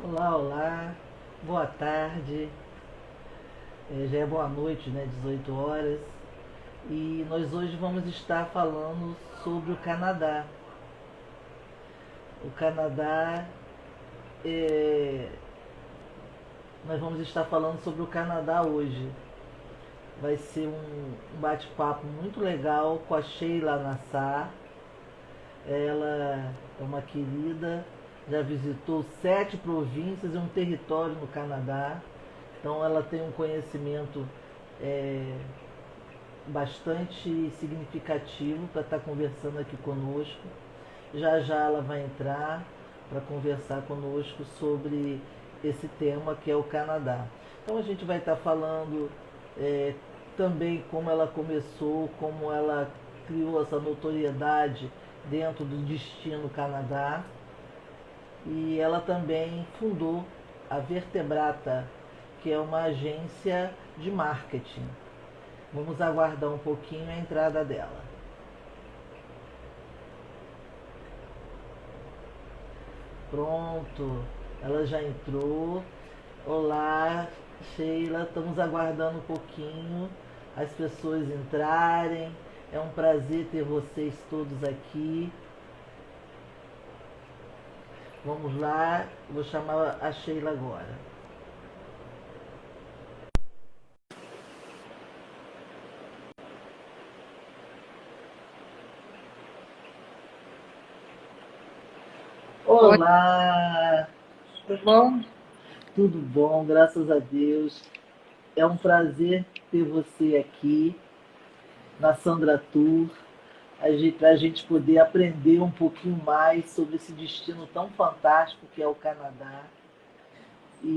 Olá, olá, boa tarde, já é boa noite, né? 18 horas. E nós hoje vamos estar falando sobre o Canadá. O Canadá, é, nós vamos estar falando sobre o Canadá hoje. Vai ser um bate-papo muito legal com a Sheila Nassar. Ela é uma querida, já visitou 7 províncias e um território no Canadá. Então ela tem um conhecimento é, bastante significativo para estar conversando aqui conosco. Já já ela vai entrar para conversar conosco sobre esse tema que é o Canadá. Então a gente vai estar falando é, também como ela começou, como ela criou essa notoriedade dentro do Destino Canadá. E ela também fundou a Vertebrata, que é uma agência de marketing. Vamos aguardar um pouquinho a entrada dela. Pronto, ela já entrou. Olá, Sheila, estamos aguardando um pouquinho as pessoas entrarem. É um prazer ter vocês todos aqui. Vamos lá, vou chamar a Sheila agora. Oi, Olá, tudo bom? tudo bom, graças a Deus. É um prazer ter você aqui na Sandra Tour, para a gente poder aprender um pouquinho mais sobre esse destino tão fantástico que é o Canadá.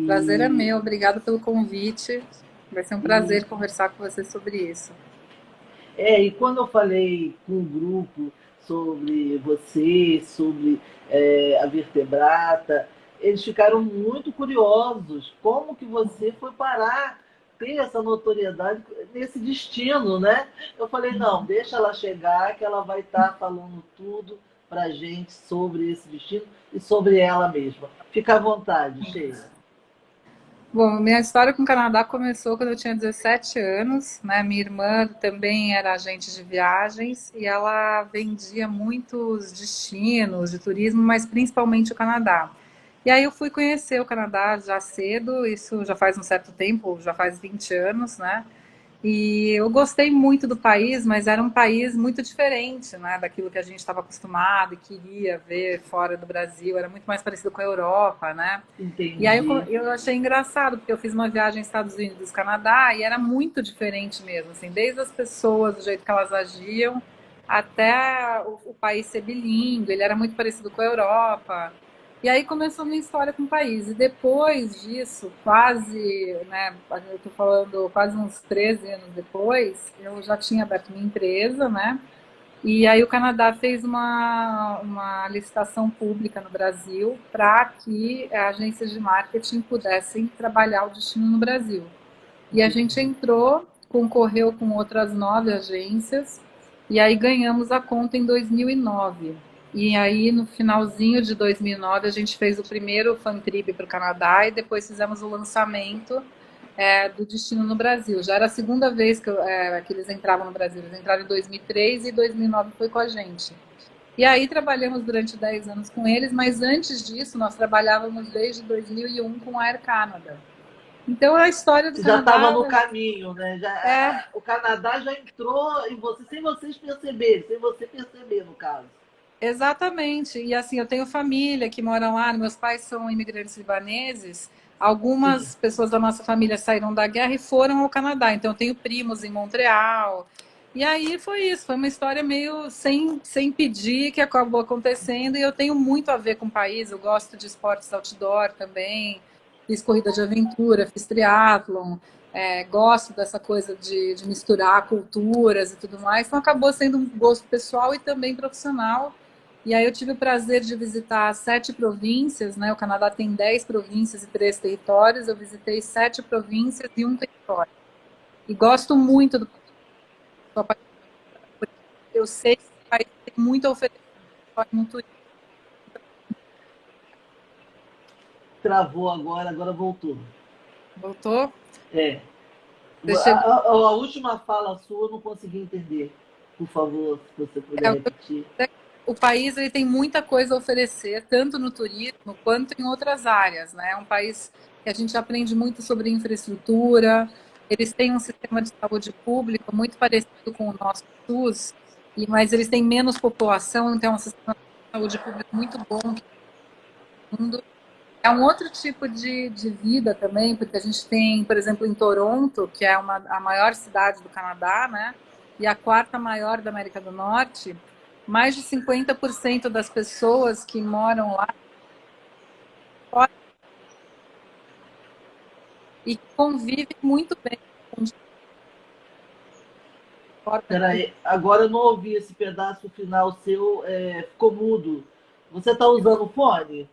Prazer é E, meu, obrigado pelo convite. Vai ser um e, prazer conversar com você sobre isso. e quando eu falei com o grupo sobre você, sobre a vertebrata, eles ficaram muito curiosos. Como que você foi parar, ter essa notoriedade nesse destino, né? Eu falei, não, deixa ela chegar, que ela vai estar falando tudo pra gente sobre esse destino e sobre ela mesma. Fica à vontade, Sheila. Bom, minha história com o Canadá começou quando eu tinha 17 anos, né? Minha irmã também era agente de viagens e ela vendia muitos destinos de turismo, mas principalmente o Canadá. E aí eu fui conhecer o Canadá já cedo, isso já faz um certo tempo, já faz 20 anos, né? E eu gostei muito do país, mas era um país muito diferente, né, daquilo que a gente estava acostumado e queria ver fora do Brasil. Era muito mais parecido com a Europa, né? E aí Entendi. eu achei engraçado, porque eu fiz uma viagem aos Estados Unidos, Canadá, e era muito diferente mesmo, assim, desde as pessoas, do jeito que elas agiam, até o país ser bilíngue, ele era muito parecido com a Europa. E aí começou a minha história com o país. E depois disso, quase, né, eu tô falando quase uns 13 anos depois, eu já tinha aberto minha empresa, né? E aí o Canadá fez uma licitação pública no Brasil para que agências de marketing pudessem trabalhar o destino no Brasil. E a gente Entendi. entrou, concorreu com outras 9 agências, e aí ganhamos a conta em 2009. E aí, no finalzinho de 2009, a gente fez o primeiro fan trip para o Canadá e depois fizemos o lançamento do destino no Brasil. Já era a segunda vez que eles entravam no Brasil. Eles entraram em 2003 e 2009 foi com a gente. E aí trabalhamos durante 10 anos com eles, mas antes disso nós trabalhávamos desde 2001 com a Air Canada. Então a história do Já estava Canadá no caminho, né? é O Canadá já entrou em você sem vocês perceberem, sem você perceber, no caso. exatamente. E assim, eu tenho família que mora lá, meus pais são imigrantes libaneses. Sim. Algumas pessoas da nossa família saíram da guerra e foram ao Canadá. Então eu tenho primos em Montreal. E aí foi isso, foi uma história meio sem pedir que acabou acontecendo. E eu tenho muito a ver com o país. Eu gosto de esportes outdoor também. Fiz corrida de aventura, fiz triatlon. Gosto dessa coisa de misturar culturas e tudo mais. Então acabou sendo um gosto pessoal e também profissional. E aí eu tive o prazer de visitar 7 províncias, né? O Canadá tem 10 províncias e 3 territórios. Eu visitei 7 províncias e um território. E gosto muito do país. Eu sei que o país tem muito a oferecer, muito. travou agora voltou. Voltou? É. Você chegou... A última fala sua eu não consegui entender. Por favor, se você puder repetir. O país ele tem muita coisa a oferecer, tanto no turismo quanto em outras áreas, né? É um país que a gente aprende muito sobre infraestrutura, eles têm um sistema de saúde pública muito parecido com o nosso SUS, mas eles têm menos população, então é um sistema de saúde pública muito bom que o mundo. É um outro tipo de vida também, porque a gente tem, por exemplo, em Toronto, que é a maior cidade do Canadá, né? E a quarta maior da América do Norte, mais de 50% das pessoas que moram lá e convivem muito bem com Peraí, agora eu não ouvi esse pedaço final seu, ficou mudo. Você está usando fone?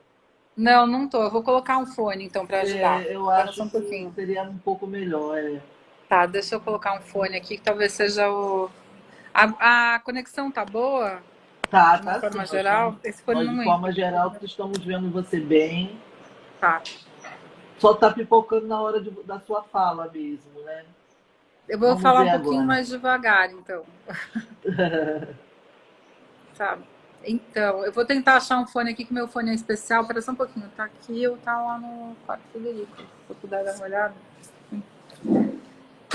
Não, não tô. Eu vou colocar um fone então para ajudar. Eu Espera acho só um que pouquinho. seria um pouco melhor. Tá, deixa eu colocar um fone aqui que talvez seja o. A conexão tá boa, Tá, de uma tá sim. forma geral. Esse fone Nós, de não entra. forma geral, estamos vendo você bem. Tá. Só tá pipocando na hora da sua fala mesmo, né? Eu vou Vamos falar ver um pouquinho agora. mais devagar, então. Tá. Então, eu vou tentar achar um fone aqui, que meu fone é especial. Espera só um pouquinho. Tá aqui ou tá lá no quarto Federico? Se eu puder dar uma olhada.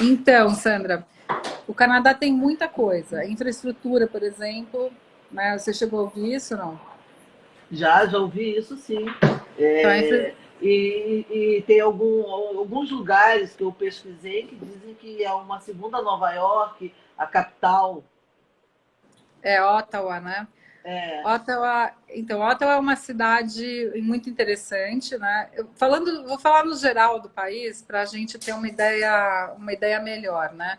Então, Sandra, o Canadá tem muita coisa. Infraestrutura, por exemplo, né? Você chegou a ouvir isso, não? Já ouvi isso sim. Então, E tem alguns lugares que eu pesquisei que dizem que é uma segunda Nova York, a capital. é Ottawa, né? É, Ottawa, então, Ottawa é uma cidade muito interessante, né? Vou falar no geral do país para a gente ter uma ideia melhor, né?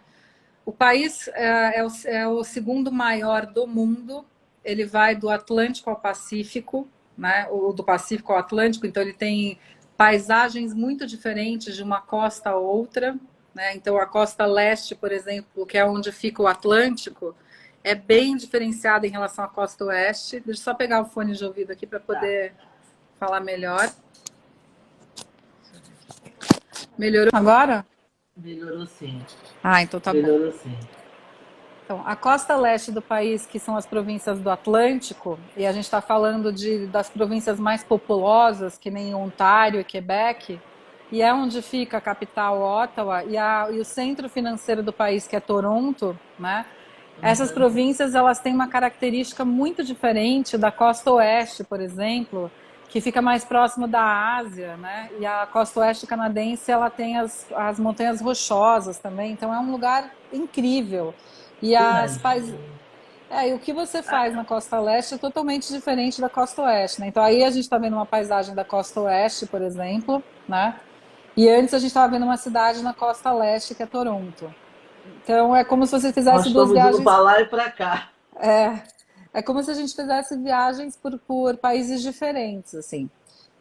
O país é o segundo maior do mundo. Ele vai do Atlântico ao Pacífico, né? O do Pacífico ao Atlântico. Então ele tem paisagens muito diferentes de uma costa a outra, né? Então a costa leste, por exemplo, que é onde fica o Atlântico, é bem diferenciada em relação à costa oeste. Deixa eu só pegar o fone de ouvido aqui para tá. poder falar melhor. Melhorou agora? Melhorou sim. Ah, então tá bom. Melhorou sim. Então, a costa leste do país, que são as províncias do Atlântico, e a gente está falando das províncias mais populosas, que nem Ontário e Quebec, e é onde fica a capital, Ottawa, e o centro financeiro do país, que é Toronto, né? Essas Uhum. províncias, elas têm uma característica muito diferente da costa oeste, por exemplo, que fica mais próximo da Ásia, né? E a costa oeste canadense, ela tem as montanhas rochosas também, então é um lugar incrível. E Imagina. e o que você faz na costa leste é totalmente diferente da costa oeste, né? Então aí a gente está vendo uma paisagem da costa oeste, por exemplo, né? E antes a gente estava vendo uma cidade na costa leste, que é Toronto. Então é como se você Nós fizesse duas estamos indo viagens. para lá e para cá. É como se a gente fizesse viagens por países diferentes, assim.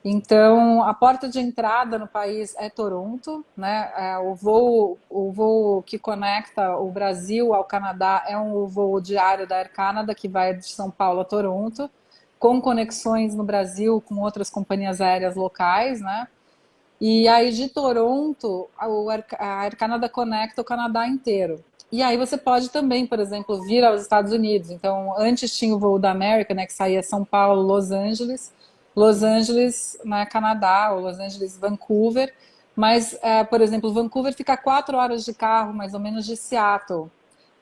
Então, a porta de entrada no país é Toronto, né? O voo que conecta o Brasil ao Canadá é um voo diário da Air Canada, que vai de São Paulo a Toronto, com conexões no Brasil com outras companhias aéreas locais, né? E aí de Toronto, a Air Canada conecta o Canadá inteiro. E aí você pode também, por exemplo, vir aos Estados Unidos. Então, antes tinha o voo da América, né, que saía São Paulo, Los Angeles, né, Canadá, ou Los Angeles, Vancouver. Mas, por exemplo, Vancouver fica 4 horas de carro, mais ou menos, de Seattle.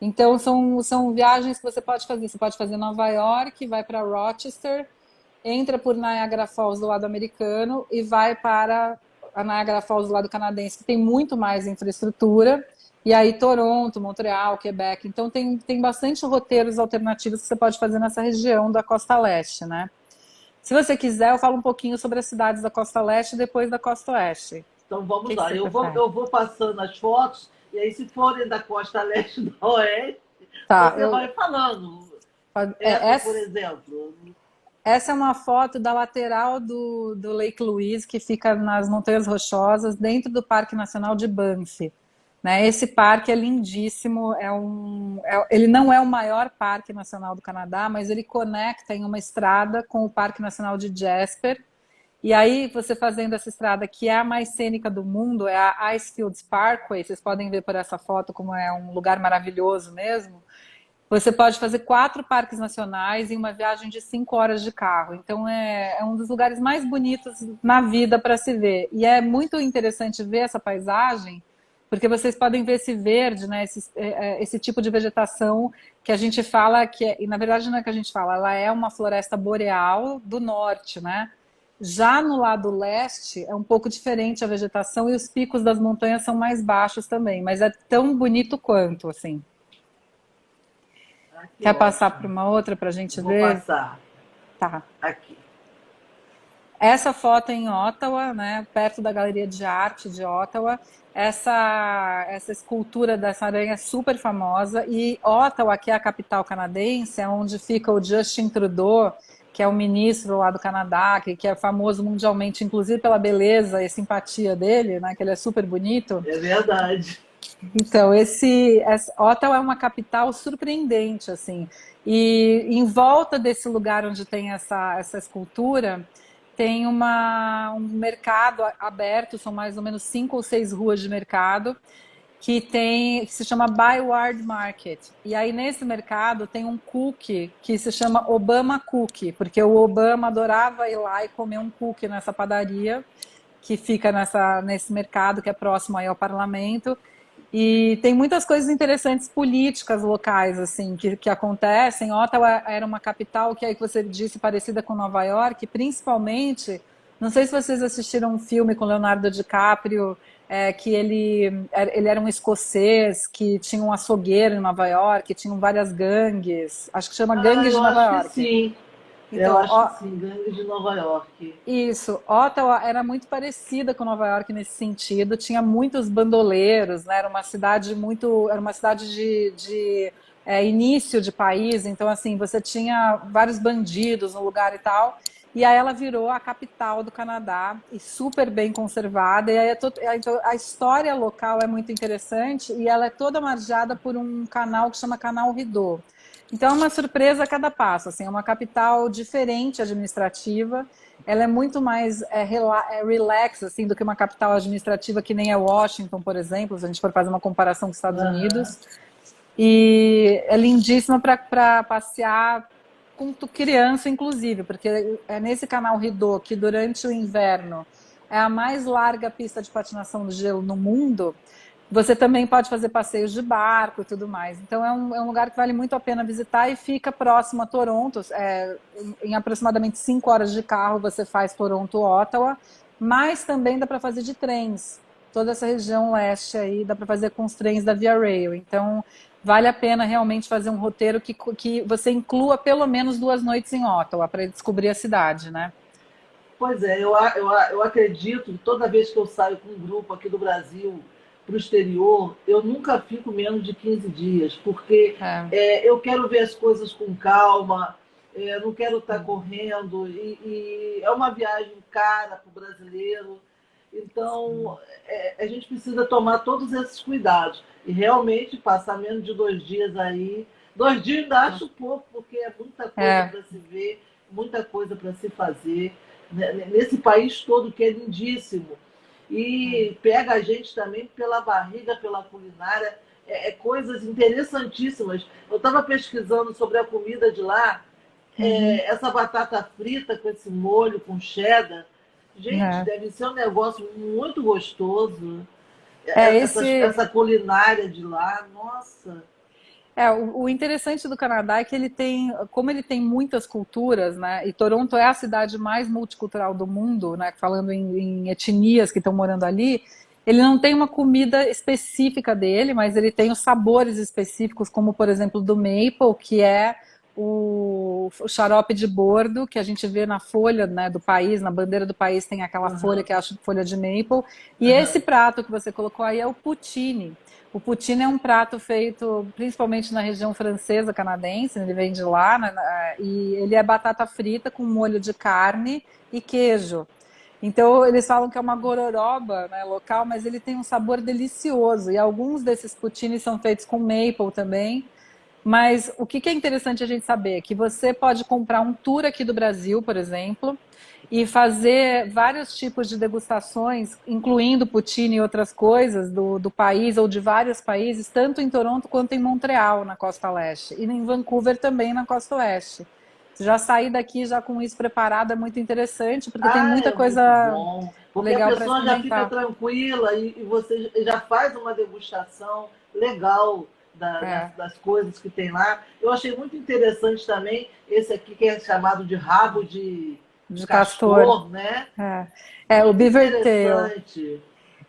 Então, são viagens que você pode fazer. Você pode fazer Nova York, vai para Rochester, entra por Niagara Falls do lado americano e vai para a Niagara Falls do lado canadense, que tem muito mais infraestrutura. E aí Toronto, Montreal, Quebec. Então tem bastante roteiros alternativos que você pode fazer nessa região da Costa Leste, né? Se você quiser, eu falo um pouquinho sobre as cidades da Costa Leste e depois da Costa Oeste. O Então vamos que lá. você prefere? Eu vou passando as fotos, e aí, se forem da costa leste e do oeste, Tá, você vai falando. Essa, por essa, exemplo. essa é uma foto da lateral do Lake Louise, que fica nas Montanhas Rochosas, dentro do Parque Nacional de Banff. Né? Esse parque é lindíssimo, ele não é o maior parque nacional do Canadá, mas ele conecta em uma estrada com o Parque Nacional de Jasper. E aí, você fazendo essa estrada, que é a mais cênica do mundo, é a Icefields Parkway, vocês podem ver por essa foto como é um lugar maravilhoso mesmo. Você pode fazer 4 parques nacionais em uma viagem de 5 horas de carro. Então, é um dos lugares mais bonitos na vida para se ver. E é muito interessante ver essa paisagem, porque vocês podem ver esse verde, né, esse tipo de vegetação que a gente fala que e na verdade não é que a gente fala, ela é uma floresta boreal do norte, né? Já no lado leste é um pouco diferente a vegetação e os picos das montanhas são mais baixos também, mas é tão bonito quanto, assim. Ah, que Quer passar para ótimo. uma outra para a gente Vou ver? passar Tá. aqui. Essa foto é em Ottawa, né, perto da Galeria de Arte de Ottawa. Essa escultura dessa aranha é super famosa. E Ottawa, que é a capital canadense, é onde fica o Justin Trudeau, que é o ministro lá do Canadá, que é famoso mundialmente, inclusive pela beleza e simpatia dele, né, que ele é super bonito. É verdade. Então, Ottawa é uma capital surpreendente, assim. E em volta desse lugar onde tem essa escultura, tem um mercado aberto, são mais ou menos 5 ou 6 ruas de mercado, que se chama Byward Market. E aí nesse mercado tem um cookie que se chama Obama Cookie, porque o Obama adorava ir lá e comer um cookie nessa padaria que fica nesse mercado que é próximo aí ao parlamento. E tem muitas coisas interessantes políticas locais assim que acontecem. Ottawa era uma capital que aí que você disse parecida com Nova York, principalmente. Não sei se vocês assistiram um filme com Leonardo DiCaprio, que ele era um escocês que tinha um açougueiro em Nova York, tinham várias gangues. Acho que chama Ah, Gangues de eu Nova acho que York. sim. Eu Então, acho que sim, Gangue de Nova York. isso, Ottawa era muito parecida com Nova York nesse sentido, tinha muitos bandoleiros, né? Era uma cidade de início de país, então assim, você tinha vários bandidos no lugar e tal, e aí ela virou a capital do Canadá e super bem conservada, e aí então, a história local é muito interessante e ela é toda margeada por um canal que chama Canal Rideau. Então é uma surpresa a cada passo, assim, é uma capital diferente administrativa, ela é muito mais relax assim, do que uma capital administrativa que nem é Washington, por exemplo, se a gente for fazer uma comparação com os Estados Aham. Unidos. E é lindíssima para passear com criança, inclusive, porque é nesse canal Rideau que durante o inverno é a mais larga pista de patinação de gelo no mundo. Você também pode fazer passeios de barco e tudo mais. Então é um lugar que vale muito a pena visitar e fica próximo a Toronto. Em aproximadamente 5 horas de carro você faz Toronto-Ottawa, mas também dá para fazer de trens. Toda essa região leste aí dá para fazer com os trens da Via Rail. Então vale a pena realmente fazer um roteiro que você inclua pelo menos 2 noites em Ottawa para descobrir a cidade, né? Pois é, eu acredito que toda vez que eu saio com um grupo aqui do Brasil para o exterior, eu nunca fico menos de 15 dias, porque É. eu quero ver as coisas com calma, não quero estar correndo, e é uma viagem cara para o brasileiro, então a gente precisa tomar todos esses cuidados. E realmente passar menos de 2 dias aí. 2 dias ainda acho pouco, porque é muita coisa É. para se ver, muita coisa para se fazer nesse país todo que é lindíssimo. E pega a gente também pela barriga, pela culinária, coisas interessantíssimas. Eu estava pesquisando sobre a comida de lá, Uhum. essa batata frita com esse molho, com cheddar. Gente, É. deve ser um negócio muito gostoso. É, Essa culinária de lá, nossa. o interessante do Canadá é que como ele tem muitas culturas, né? E Toronto é a cidade mais multicultural do mundo, né? Falando em etnias que estão morando ali, ele não tem uma comida específica dele, mas ele tem os sabores específicos, como por exemplo do maple, que é o xarope de bordo que a gente vê na folha, né, do país, na bandeira do país tem aquela folha Uhum, que é a folha de maple. E esse uhum. prato que você colocou aí é o poutine. O poutine é um prato feito principalmente na região francesa canadense, ele vem de lá, né, e ele é batata frita com molho de carne e queijo. Então eles falam que é uma gororoba, né, local, mas ele tem um sabor delicioso. E alguns desses poutines são feitos com maple também. Mas o que é interessante a gente saber? Que você pode comprar um tour aqui do Brasil, por exemplo, e fazer vários tipos de degustações, incluindo poutine e outras coisas do país ou de vários países, tanto em Toronto quanto em Montreal, na costa leste, e em Vancouver também, na costa oeste. Já sair daqui já com isso preparado é muito interessante, porque tem Ah, muita é muito coisa bom. Porque a legal para pessoa já fica experimentar. tranquila e você já faz uma degustação legal É, das coisas que tem lá. Eu achei muito interessante também esse aqui que é chamado de rabo de de castor. castor, né? O Muito beaver tail. interessante.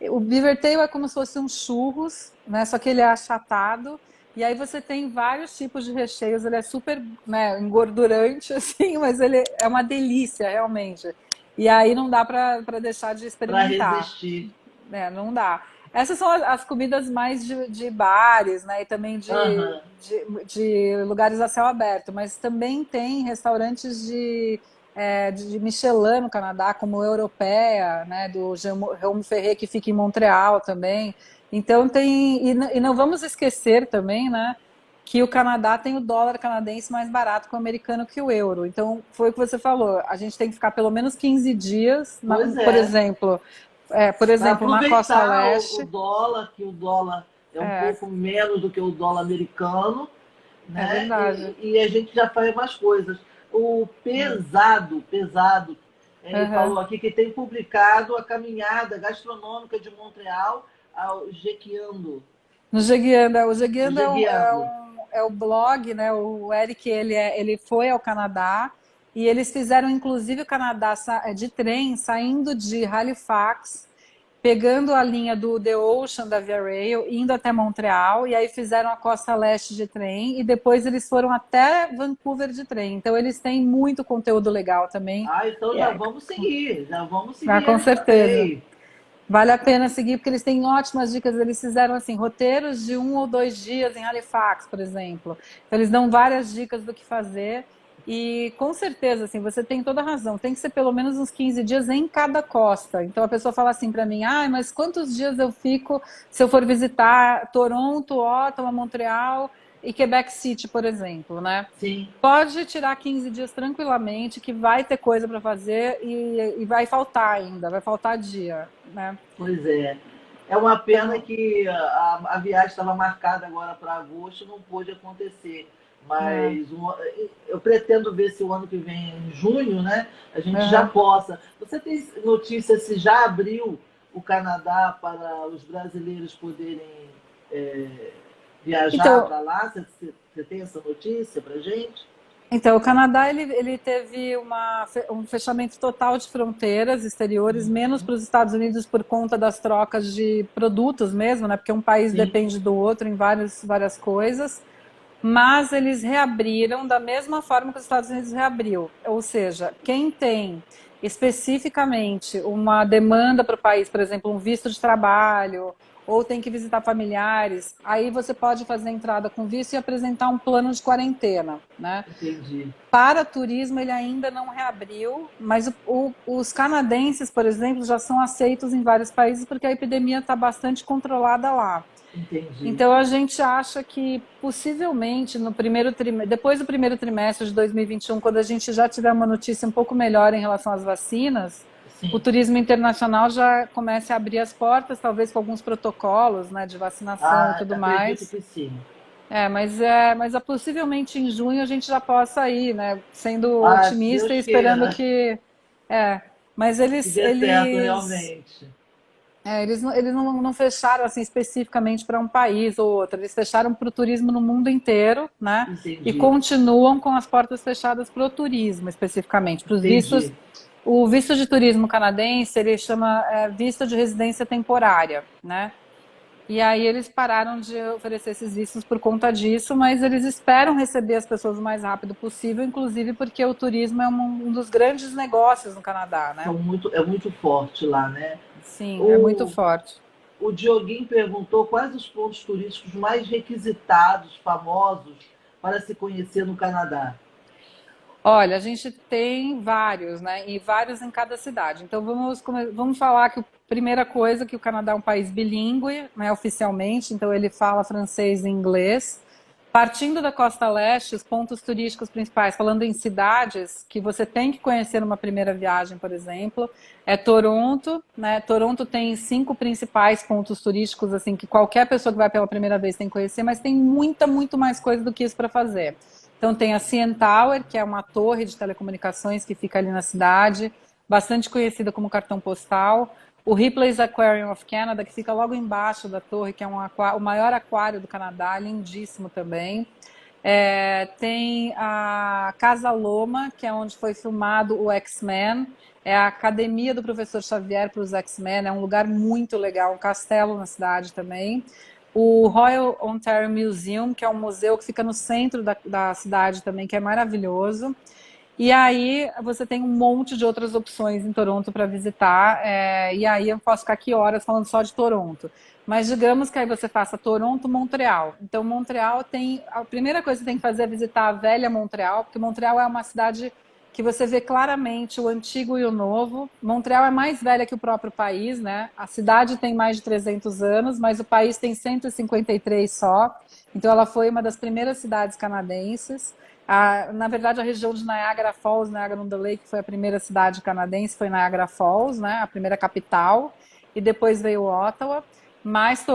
O beaver tail é como se fosse um churros, né? Só que ele é achatado. E aí você tem vários tipos de recheios. Ele é super, né, engordurante, assim, mas ele é uma delícia, realmente. E aí não dá para deixar de Para experimentar, resistir. né? Não dá. Essas são as comidas mais de bares, né? E também Aham. de lugares a céu aberto. Mas também tem restaurantes de Michelin no Canadá, como Europeia, né, do Jaume Ferret, que fica em Montreal também. Então tem. E não vamos esquecer também, né, que o Canadá tem o dólar canadense mais barato que o americano que o euro. Então, foi o que você falou, a gente tem que ficar pelo menos 15 dias, Pois por é. exemplo, Para na costa aproveitar o leste. dólar, que o dólar é um É, pouco menos do que o dólar americano, é né? verdade. E a gente já faz mais coisas. O pesado, ele Uhum. falou aqui que tem publicado a caminhada gastronômica de Montreal ao Jequiando. No Jeguianda, o O Jeguianda Jequiando. é o blog, né? O Eric, ele foi ao Canadá e eles fizeram, inclusive, o Canadá de trem, saindo de Halifax, pegando a linha do The Ocean da Via Rail, indo até Montreal, e aí fizeram a costa leste de trem, e depois eles foram até Vancouver de trem. Então, eles têm muito conteúdo legal também. Ah, então É, já vamos seguir com eles certeza. também. Vale a pena seguir, porque eles têm ótimas dicas. Eles fizeram assim, roteiros de 1 ou 2 dias em Halifax, por exemplo. Então, eles dão várias dicas do que fazer. E com certeza, assim, você tem toda a razão. Tem que ser pelo menos uns 15 dias em cada costa. Então a pessoa fala assim para mim: ah, mas quantos dias eu fico se eu for visitar Toronto, Ottawa, Montreal e Quebec City, por exemplo, né? Sim, Pode tirar 15 dias tranquilamente, que vai ter coisa para fazer e vai faltar ainda, vai faltar dia, né? pois é. É uma pena Então, que a viagem estava marcada agora para agosto e não pôde acontecer. é, Mas eu pretendo ver se o ano que vem, em junho, né, a gente já uhum. possa. Você tem notícia se já abriu o Canadá para os brasileiros poderem é, viajar Então, para lá? Você tem essa notícia para gente? então, o Canadá ele teve um fechamento total de fronteiras exteriores, menos para os Estados Unidos por conta das trocas de produtos mesmo, né? Porque um país Sim. depende do outro em várias coisas. Mas eles reabriram da mesma forma que os Estados Unidos reabriu. Ou seja, quem tem especificamente uma demanda para o país, por exemplo, um visto de trabalho, ou tem que visitar familiares, aí você pode fazer a entrada com visto e apresentar um plano de quarentena, né? Entendi. Para turismo, ele ainda não reabriu, mas os canadenses, por exemplo, já são aceitos em vários países porque a epidemia está bastante controlada lá. Entendi. Então a gente acha que possivelmente no depois do primeiro trimestre de 2021, quando a gente já tiver uma notícia um pouco melhor em relação às vacinas, o Sim. turismo internacional já comece a abrir as portas, talvez com alguns protocolos, né, de vacinação e Ah, tudo acredito mais. que sim. Mas possivelmente em junho a gente já possa ir, né, sendo Ah, se otimista e Deus esperando queira que mas que eles dê certo eles realmente. eles não fecharam assim especificamente para um país ou outro, eles fecharam para o turismo no mundo inteiro, né? E Entendi. continuam com as portas fechadas para o turismo especificamente, para os vistos. Entendi. O visto de turismo canadense ele chama visto de residência temporária, né? E aí eles pararam de oferecer esses vistos por conta disso, mas eles esperam receber as pessoas o mais rápido possível, inclusive porque o turismo é um dos grandes negócios no Canadá, né? É muito forte lá, né? Sim, é muito O, forte. o Dioguinho perguntou quais os pontos turísticos mais requisitados, famosos, para se conhecer no Canadá. Olha, a gente tem vários, né? E vários em cada cidade. Então vamos falar que a primeira coisa que o Canadá é um país bilíngue, né, oficialmente, então ele fala francês e inglês. Partindo da costa leste, os pontos turísticos principais, falando em cidades que você tem que conhecer numa primeira viagem, por exemplo, é Toronto, né? Toronto tem 5 principais pontos turísticos, assim, que qualquer pessoa que vai pela primeira vez tem que conhecer, mas tem muito mais coisa do que isso para fazer. Então tem a CN Tower, que é uma torre de telecomunicações que fica ali na cidade, bastante conhecida como cartão postal. O Ripley's Aquarium of Canada, que fica logo embaixo da torre, que é o maior aquário do Canadá, lindíssimo também. Tem a Casa Loma, que é onde foi filmado o X-Men. É a academia do professor Xavier para os X-Men. É um lugar muito legal, um castelo na cidade também. O Royal Ontario Museum, que é um museu que fica no centro da cidade também, que é maravilhoso. E aí você tem um monte de outras opções em Toronto para visitar, e aí eu posso ficar aqui horas falando só de Toronto. Mas digamos que aí você faça Toronto, Montreal. Então Montreal tem, a primeira coisa que você tem que fazer é visitar a velha Montreal, porque Montreal é uma cidade que você vê claramente o antigo e o novo. Montreal é mais velha que o próprio país, né? A cidade tem mais de 300 anos, mas o país tem 153 só. Então ela foi uma das primeiras cidades canadenses. Na verdade, a região de Niagara Falls, Niagara-on-the-Lake, foi a primeira cidade canadense, foi Niagara Falls, né, a primeira capital, e depois veio Ottawa, mas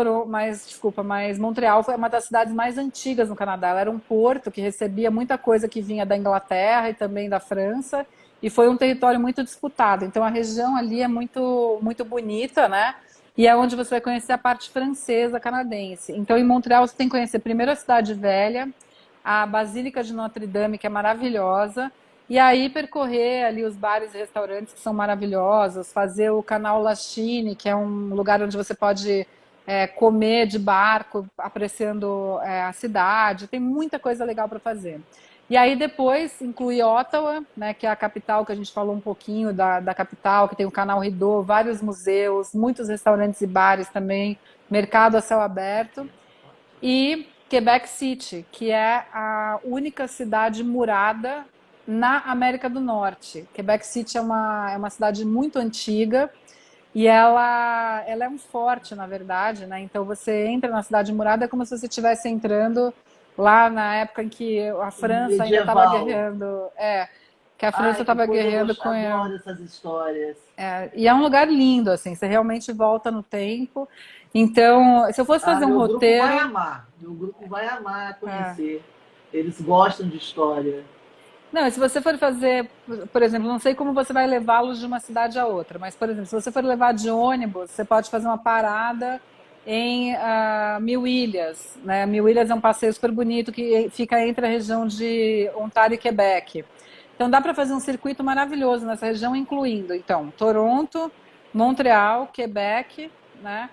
Montreal foi uma das cidades mais antigas no Canadá. Ela era um porto que recebia muita coisa que vinha da Inglaterra e também da França, e foi um território muito disputado. Então a região ali é muito bonita, né? E é onde você vai conhecer a parte francesa canadense. Então em Montreal você tem que conhecer primeiro a cidade velha, a Basílica de Notre Dame, que é maravilhosa, e aí percorrer ali os bares e restaurantes que são maravilhosos, fazer o Canal Lachine, que é um lugar onde você pode comer de barco, apreciando a cidade, tem muita coisa legal para fazer. E aí depois inclui Ottawa, né, que é a capital, que a gente falou um pouquinho da capital, que tem o Canal Rideau, vários museus, muitos restaurantes e bares também, mercado a céu aberto. E Quebec City, que é a única cidade murada na América do Norte. Quebec City é uma cidade muito antiga e ela é um forte, na verdade, né? Então você entra na cidade murada é como se você estivesse entrando lá na época em que a França ainda estava Medieval. guerreando. Que a França Ai, que estava coisa guerreando gostosa. com Adoro essas histórias. e é um lugar lindo, assim, você realmente volta no tempo. Então, se eu fosse Ah, fazer um meu grupo vai roteiro, amar. Meu grupo vai amar é, conhecer. Eles gostam de história. não, se você for fazer, por exemplo, não sei como você vai levá-los de uma cidade a outra, mas, por exemplo, se você for levar de ônibus, você pode fazer uma parada em Mil Ilhas, né? Mil Ilhas é um passeio super bonito que fica entre a região de Ontário e Quebec. Então dá para fazer um circuito maravilhoso nessa região, incluindo, então, Toronto, Montreal, Quebec, né?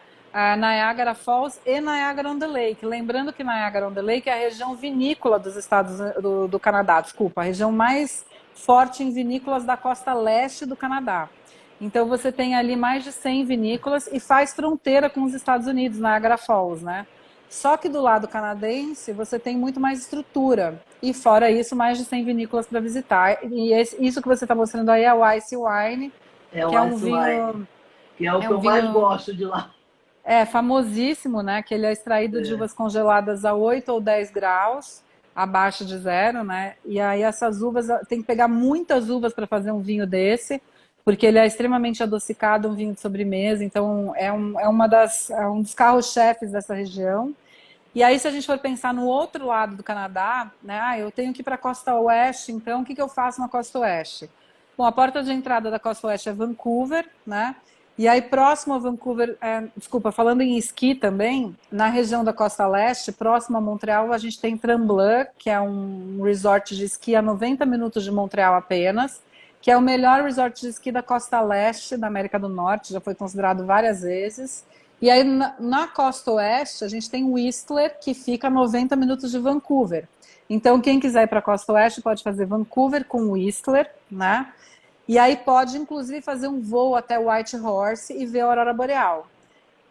Niagara Falls e Niagara-on-the-Lake. Lembrando que Niagara-on-the-Lake é a região vinícola dos estados do Canadá, desculpa, a região mais forte em vinícolas da costa leste do Canadá. Então você tem ali mais de 100 vinícolas e faz fronteira com os Estados Unidos, Niagara Falls, né? Só que do lado canadense você tem muito mais estrutura. E fora isso, mais de 100 vinícolas para visitar. E isso que você está mostrando aí é o Ice Wine, É que o Ice Wine, que é o é que um eu mais vinho gosto de lá. famosíssimo, né? Que ele é extraído de É. uvas congeladas a 8 ou 10 graus, abaixo de zero, né? E aí essas uvas, tem que pegar muitas uvas para fazer um vinho desse, porque ele é extremamente adocicado, um vinho de sobremesa, então é um dos carros-chefes dessa região. E aí, se a gente for pensar no outro lado do Canadá, né? Eu tenho que ir para a costa oeste, então o que eu faço na costa oeste? Bom, a porta de entrada da costa oeste é Vancouver, né? E aí, próximo a Vancouver, desculpa, falando em esqui também, na região da costa leste, próximo a Montreal, a gente tem Tremblant, que é um resort de esqui a 90 minutos de Montreal apenas, que é o melhor resort de esqui da costa leste da América do Norte, já foi considerado várias vezes. E aí, na costa oeste, a gente tem Whistler, que fica a 90 minutos de Vancouver. Então, quem quiser ir para a costa oeste pode fazer Vancouver com Whistler, né? E aí pode, inclusive, fazer um voo até Whitehorse e ver a aurora boreal.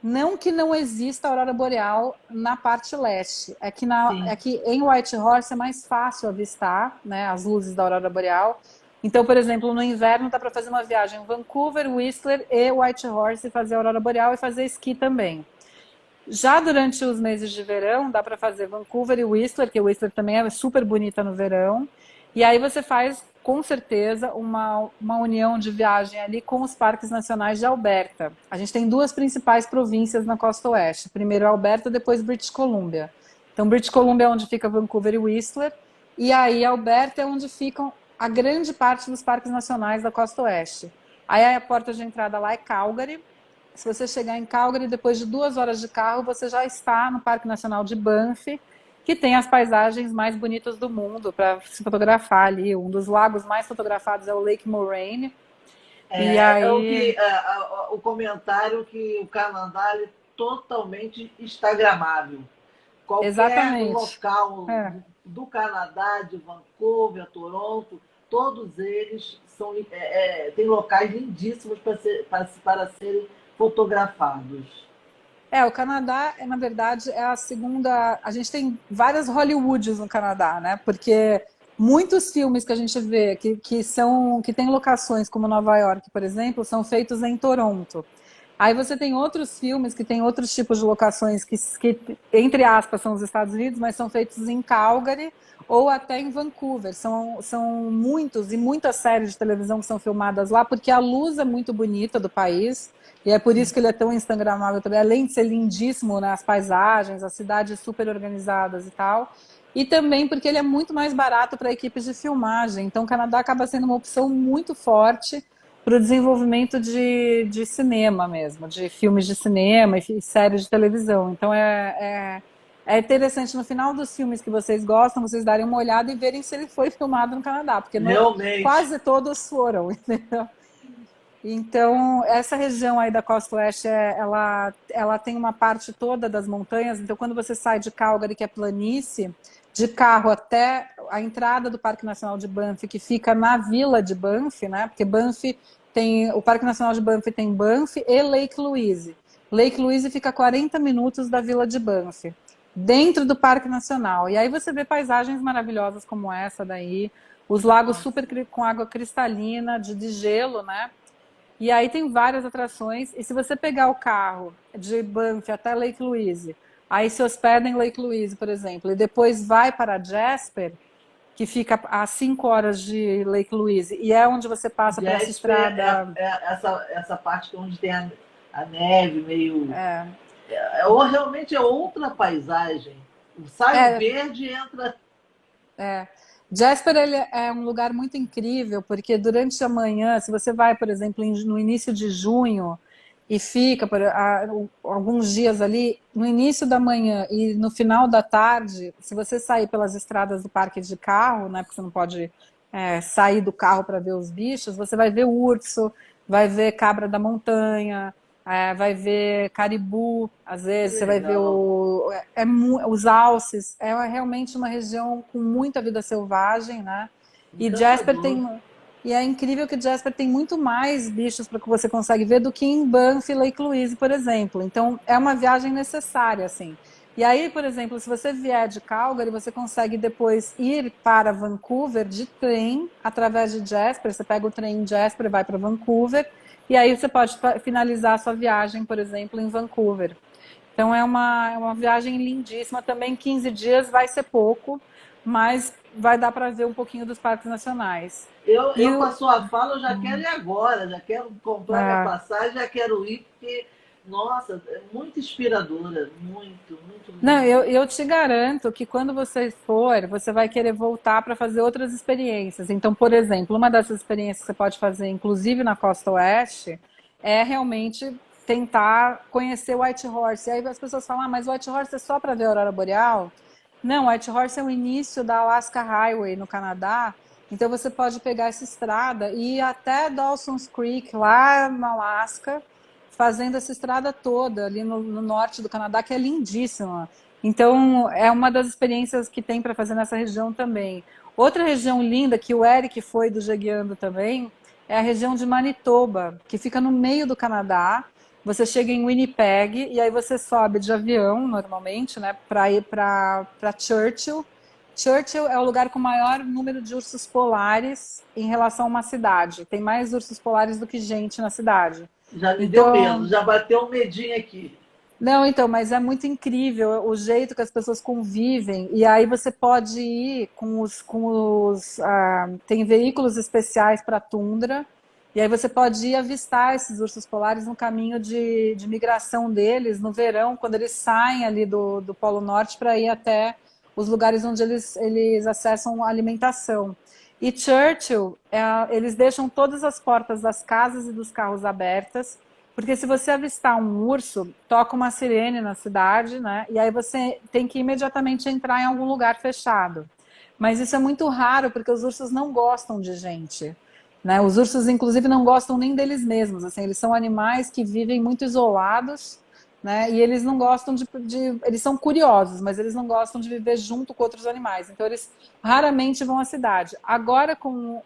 Não que não exista aurora boreal na parte leste, Sim. é que em Whitehorse é mais fácil avistar, né, as luzes da aurora boreal. Então, por exemplo, no inverno dá para fazer uma viagem em Vancouver, Whistler e Whitehorse e fazer a aurora boreal e fazer esqui também. Já durante os meses de verão, dá para fazer Vancouver e Whistler, que Whistler também é super bonita no verão. E aí você faz, com certeza, uma união de viagem ali com os parques nacionais de Alberta. A gente tem duas principais províncias na costa oeste. Primeiro Alberta, depois British Columbia. Então, British Columbia é onde fica Vancouver e Whistler. E aí Alberta é onde ficam a grande parte dos parques nacionais da costa oeste. Aí a porta de entrada lá é Calgary. Se você chegar em Calgary, depois de 2 horas de carro, você já está no Parque Nacional de Banff, que tem as paisagens mais bonitas do mundo para se fotografar ali. Um dos lagos mais fotografados é o Lake Moraine. E É o aí, que o comentário que o Canadá é totalmente instagramável. Qualquer exatamente. local É. do Canadá, de Vancouver, Toronto, todos eles têm locais lindíssimos para serem fotografados. O Canadá, na verdade, é a segunda. A gente tem várias Hollywoods no Canadá, né? Porque muitos filmes que a gente vê que têm locações como Nova York, por exemplo, são feitos em Toronto. Aí você tem outros filmes que têm outros tipos de locações que, entre aspas, são os Estados Unidos, mas são feitos em Calgary ou até em Vancouver. São muitos e muitas séries de televisão que são filmadas lá, porque a luz é muito bonita do país. E é por isso que ele é tão instagramável também, além de ser lindíssimo, né, as paisagens, as cidades super organizadas e tal. E também porque ele é muito mais barato para equipes de filmagem. Então, o Canadá acaba sendo uma opção muito forte para o desenvolvimento de cinema mesmo, de filmes de cinema e séries de televisão. Então, é interessante, no final dos filmes que vocês gostam, vocês darem uma olhada e verem se ele foi filmado no Canadá, porque Realmente. quase todos foram, entendeu? Então, essa região aí da costa oeste, ela tem uma parte toda das montanhas. Então, quando você sai de Calgary, que é planície, de carro até a entrada do Parque Nacional de Banff, que fica na vila de Banff, né? Porque o Parque Nacional de Banff tem Banff e Lake Louise. Lake Louise fica a 40 minutos da vila de Banff, dentro do Parque Nacional. E aí você vê paisagens maravilhosas como essa daí, os lagos super com água cristalina, de gelo, né? E aí tem várias atrações. E se você pegar o carro de Banff até Lake Louise, aí se hospeda em Lake Louise, por exemplo, e depois vai para Jasper, que fica a 5 horas de Lake Louise, e é onde você passa por essa Jasper estrada. essa parte onde tem a neve meio. É, Ou realmente é outra paisagem. Sai o é, verde e entra. é. Jasper ele é um lugar muito incrível, porque durante a manhã, se você vai, por exemplo, no início de junho e fica alguns dias ali, no início da manhã e no final da tarde, se você sair pelas estradas do parque de carro, né, porque você não pode sair do carro para ver os bichos, você vai ver urso, vai ver cabra da montanha, vai ver caribu, às Que vezes você vai ver legal. os alces. É realmente uma região com muita vida selvagem, né? E Jasper Encantador. tem e é incrível que Jasper tem muito mais bichos para que você consegue ver do que em Banff e Lake Louise, por exemplo. Então é uma viagem necessária, assim. E aí, por exemplo, se você vier de Calgary, você consegue depois ir para Vancouver de trem através de Jasper. Você pega o trem em Jasper e vai para Vancouver. E aí você pode finalizar a sua viagem, por exemplo, em Vancouver. Então é uma viagem lindíssima. Também 15 dias vai ser pouco, mas vai dar para ver um pouquinho dos parques nacionais. E Eu com a o, sua fala, eu já quero ir agora, já quero comprar minha é, passagem, já quero ir, porque, nossa, é muito inspiradora, muito, muito não, lindo. eu te garanto que quando você for, você vai querer voltar para fazer outras experiências. Então, por exemplo, uma dessas experiências que você pode fazer, inclusive na Costa Oeste, é realmente tentar conhecer Whitehorse. E aí as pessoas falam, mas Whitehorse é só para ver a aurora boreal? Não, Whitehorse é o início da Alaska Highway no Canadá. Então você pode pegar essa estrada e ir até Dawson's Creek, lá no Alasca, fazendo essa estrada toda ali no norte do Canadá, que é lindíssima. Então, é uma das experiências que tem para fazer nessa região também. Outra região linda que o Eric foi do Jegueando também é a região de Manitoba, que fica no meio do Canadá. Você chega em Winnipeg e aí você sobe de avião, normalmente, né, para ir para Churchill. Churchill é o lugar com o maior número de ursos polares em relação a uma cidade. Tem mais ursos polares do que gente na cidade. Já me deu medo, Então, já bateu um medinho aqui. Não, então, mas é muito incrível o jeito que as pessoas convivem. E aí você pode ir tem veículos especiais para tundra. E aí você pode ir avistar esses ursos polares no caminho de migração deles no verão, quando eles saem ali do Polo Norte para ir até os lugares onde eles acessam a alimentação. E Churchill, eles deixam todas as portas das casas e dos carros abertas, porque se você avistar um urso, toca uma sirene na cidade, né? E aí você tem que imediatamente entrar em algum lugar fechado. Mas isso é muito raro, porque os ursos não gostam de gente, né? Os ursos, inclusive, não gostam nem deles mesmos. Assim, eles são animais que vivem muito isolados, né? E eles não gostam eles são curiosos, mas eles não gostam de viver junto com outros animais. Então, eles raramente vão à cidade. Agora, com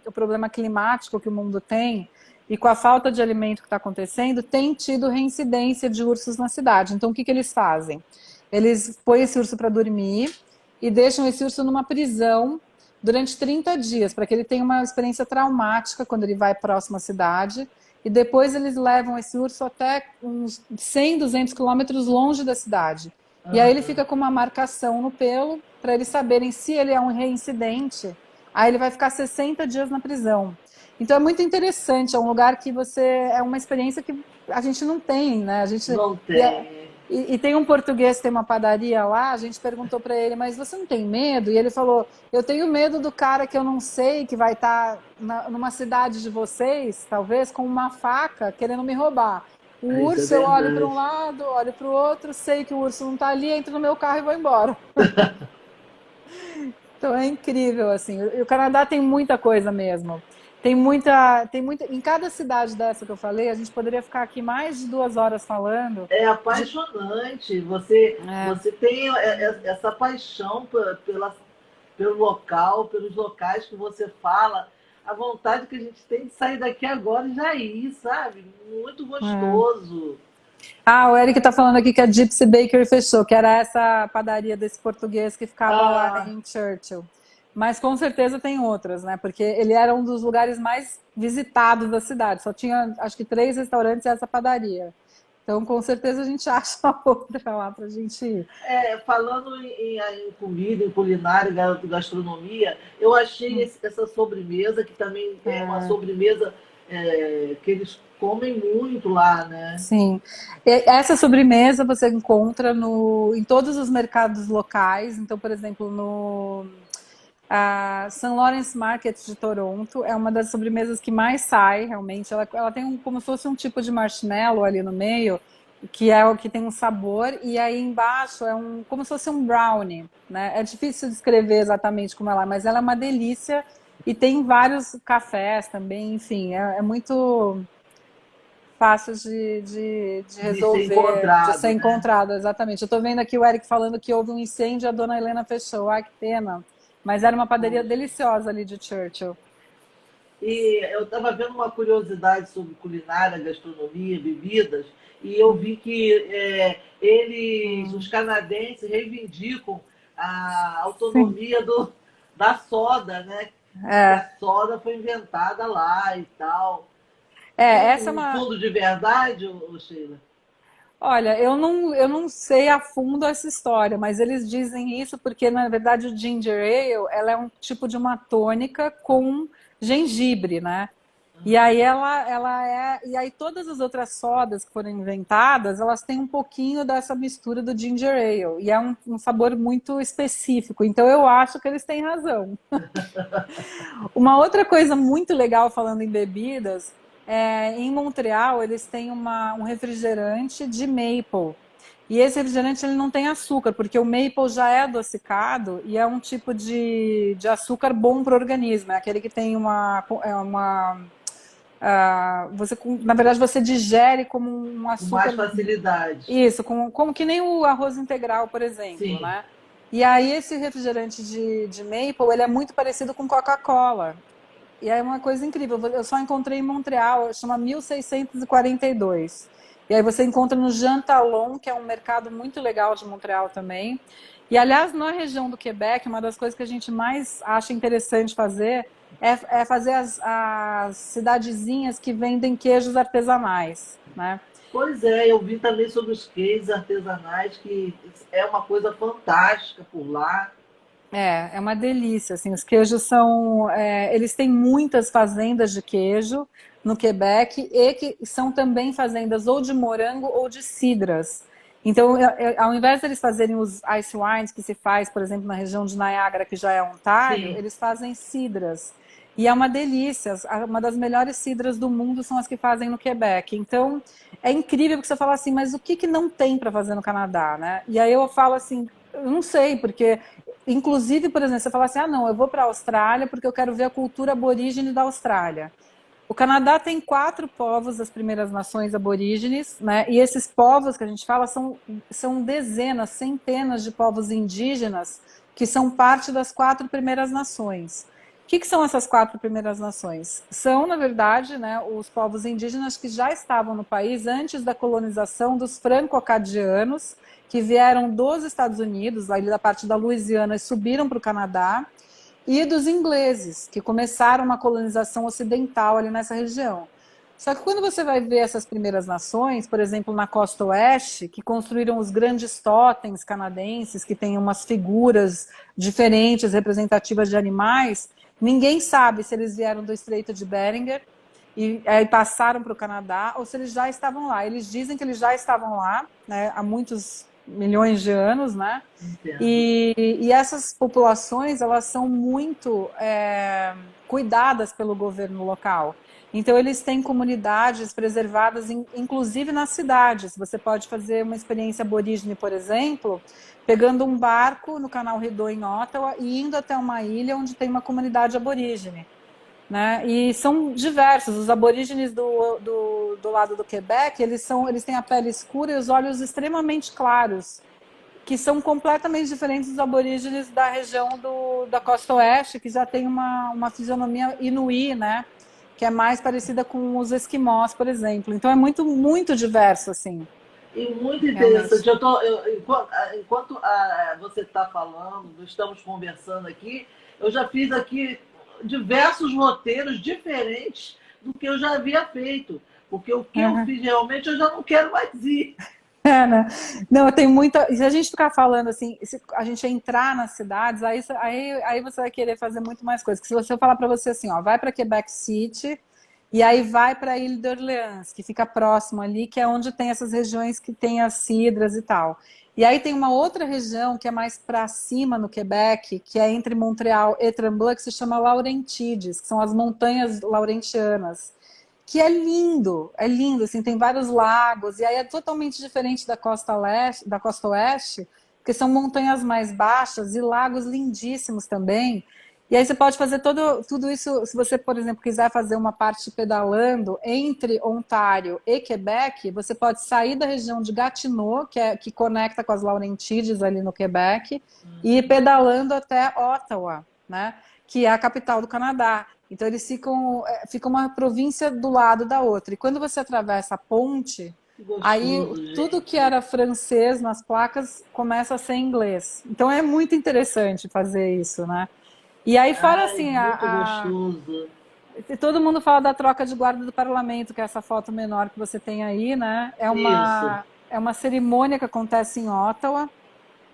o problema climático que o mundo tem, e com a falta de alimento que está acontecendo, tem tido reincidência de ursos na cidade. Então, o que eles fazem? Eles põem esse urso para dormir e deixam esse urso numa prisão durante 30 dias, para que ele tenha uma experiência traumática quando ele vai próximo à cidade. E depois eles levam esse urso até uns 100, 200 quilômetros longe da cidade. E aí ele fica com uma marcação no pelo, para eles saberem se ele é um reincidente. Aí ele vai ficar 60 dias na prisão. Então é muito interessante, é um lugar que é uma experiência que a gente não tem, né? Não tem. E tem um português que tem uma padaria lá, a gente perguntou para ele, mas você não tem medo? E ele falou, eu tenho medo do cara que eu não sei, que vai estar numa cidade de vocês, talvez, com uma faca, querendo me roubar. O Isso urso, é eu olho para um verdade. lado, olho para o outro, sei que o urso não está ali, entro no meu carro e vou embora. Então é incrível, assim. E o Canadá tem muita coisa mesmo. Tem muita. Em cada cidade dessa que eu falei, a gente poderia ficar aqui mais de 2 horas falando. É De... apaixonante. Você, É, você tem essa paixão pelo local, pelos locais que você fala. A vontade que a gente tem de sair daqui agora e já ir, sabe? Muito é. gostoso. Ah, o Eric tá falando aqui que a Gypsy Bakery fechou, que era essa padaria desse português que ficava lá Ah, em Churchill. Mas com certeza tem outras, né? Porque ele era um dos lugares mais visitados da cidade. Só tinha, acho que 3 restaurantes e essa padaria. Então, com certeza a gente acha outra lá pra gente ir. falando em comida, em culinária, gastronomia, eu achei essa sobremesa, que também é uma É, sobremesa que eles comem muito lá, né? sim. Essa sobremesa você encontra em todos os mercados locais. Então, por exemplo, no a St. Lawrence Market de Toronto é uma das sobremesas que mais sai, realmente. Ela tem como se fosse um tipo de marshmallow ali no meio, que é o que tem um sabor, e aí embaixo é como se fosse um brownie, né? É difícil descrever exatamente como ela é, mas ela é uma delícia e tem vários cafés também, enfim, é muito fácil de De ser resolver, de ser encontrado, né? encontrado, exatamente. Eu estou vendo aqui o Eric falando que houve um incêndio e a dona Helena fechou. Ai, que pena. Mas era uma padaria Poxa. deliciosa ali de Churchill. E eu estava vendo uma curiosidade sobre culinária, gastronomia, bebidas, e eu vi que os canadenses, reivindicam a Sim. autonomia da soda, né? Que a É, soda foi inventada lá e tal. Tem essa é um uma. fundo de verdade, Sheila? Olha, eu não sei a fundo essa história, mas eles dizem isso porque, na verdade, o ginger ale, ela é um tipo de uma tônica com gengibre, né? E aí e aí todas as outras sodas que foram inventadas, elas têm um pouquinho dessa mistura do ginger ale, e é um sabor muito específico. Então eu acho que eles têm razão. Uma outra coisa muito legal falando em bebidas, em Montreal eles têm um refrigerante de maple. E esse refrigerante ele não tem açúcar, porque o maple já é adocicado e é um tipo de açúcar bom para o organismo. É aquele que tem na verdade, você digere como um Com mais açúcar. facilidade. Isso, como que nem o arroz integral, por exemplo, Sim. né? E aí esse refrigerante de maple, ele é muito parecido com Coca-Cola. E é uma coisa incrível. Eu só encontrei em Montreal, chama 1642. E aí você encontra no Jean Talon, que é um mercado muito legal de Montreal também. E, aliás, na região do Quebec, uma das coisas que a gente mais acha interessante fazer é fazer as cidadezinhas que vendem queijos artesanais, né? Pois é, eu vi também sobre os queijos artesanais, que é uma coisa fantástica por lá. É uma delícia, assim, os queijos são, eles têm muitas fazendas de queijo no Quebec e que são também fazendas ou de morango ou de cidras. Então, ao invés de eles fazerem os ice wines que se faz, por exemplo, na região de Niagara, que já é Ontário, Sim. eles fazem cidras. E é uma delícia, uma das melhores cidras do mundo são as que fazem no Quebec. Então, é incrível porque você fala assim, mas o que que não tem para fazer no Canadá, né? E aí eu falo assim, eu não sei, porque inclusive, por exemplo, você fala assim, ah, não, eu vou para a Austrália porque eu quero ver a cultura aborígene da Austrália. O Canadá tem 4 povos das primeiras nações aborígenes, né? E esses povos que a gente fala são dezenas, centenas de povos indígenas que são parte das 4 primeiras nações. O que são essas 4 primeiras nações? São, na verdade, né, os povos indígenas que já estavam no país antes da colonização dos franco-acadianos, que vieram dos Estados Unidos, ali da parte da Louisiana, e subiram para o Canadá, e dos ingleses, que começaram uma colonização ocidental ali nessa região. Só que quando você vai ver essas primeiras nações, por exemplo, na costa oeste, que construíram os grandes totens canadenses, que têm umas figuras diferentes, representativas de animais, ninguém sabe se eles vieram do Estreito de Bering e aí passaram para o Canadá ou se eles já estavam lá. Eles dizem que eles já estavam lá, né, há muitos milhões de anos, né? Entendo. E essas populações, elas são muito cuidadas pelo governo local. Então, eles têm comunidades preservadas, inclusive nas cidades. Você pode fazer uma experiência aborígene, por exemplo, pegando um barco no canal Rideau, em Ottawa, e indo até uma ilha onde tem uma comunidade aborígene. Né? E são diversos. Os aborígenes do lado do Quebec, eles têm a pele escura e os olhos extremamente claros, que são completamente diferentes dos aborígenes da região da costa oeste, que já tem uma fisionomia inuí, né? Que é mais parecida com os esquimós, por exemplo. Então é muito, muito diverso, assim, E muito realmente. interessante. Enquanto você está falando, estamos conversando aqui, eu já fiz aqui diversos roteiros diferentes do que eu já havia feito. Porque o que eu Uhum. fiz realmente eu já não quero mais ir. É, né? Não, tem muita. Se a gente ficar falando assim, se a gente entrar nas cidades, aí você vai querer fazer muito mais coisas. Que se você falar para você assim, ó, vai para Quebec City e aí vai para a Ilha de Orleans, que fica próximo ali, que é onde tem essas regiões que tem as cidras e tal. E aí tem uma outra região que é mais para cima no Quebec, que é entre Montreal e Tremblant, que se chama Laurentides, que são as montanhas laurentianas, que é lindo, assim, tem vários lagos, e aí é totalmente diferente da costa leste, da costa oeste, porque são montanhas mais baixas e lagos lindíssimos também. E aí você pode fazer tudo isso, se você, por exemplo, quiser fazer uma parte pedalando entre Ontário e Quebec, você pode sair da região de Gatineau, que conecta com as Laurentides ali no Quebec, e ir pedalando até Ottawa, né? Que é a capital do Canadá. Então eles fica uma província do lado da outra. E quando você atravessa a ponte, Que aí gostoso, tudo que gente. era francês nas placas começa a ser inglês. Então é muito interessante fazer isso, né? E aí fora Ai, assim, muito gostoso. todo mundo fala da troca de guarda do parlamento, que é essa foto menor que você tem aí, né? Isso. É uma cerimônia que acontece em Ottawa.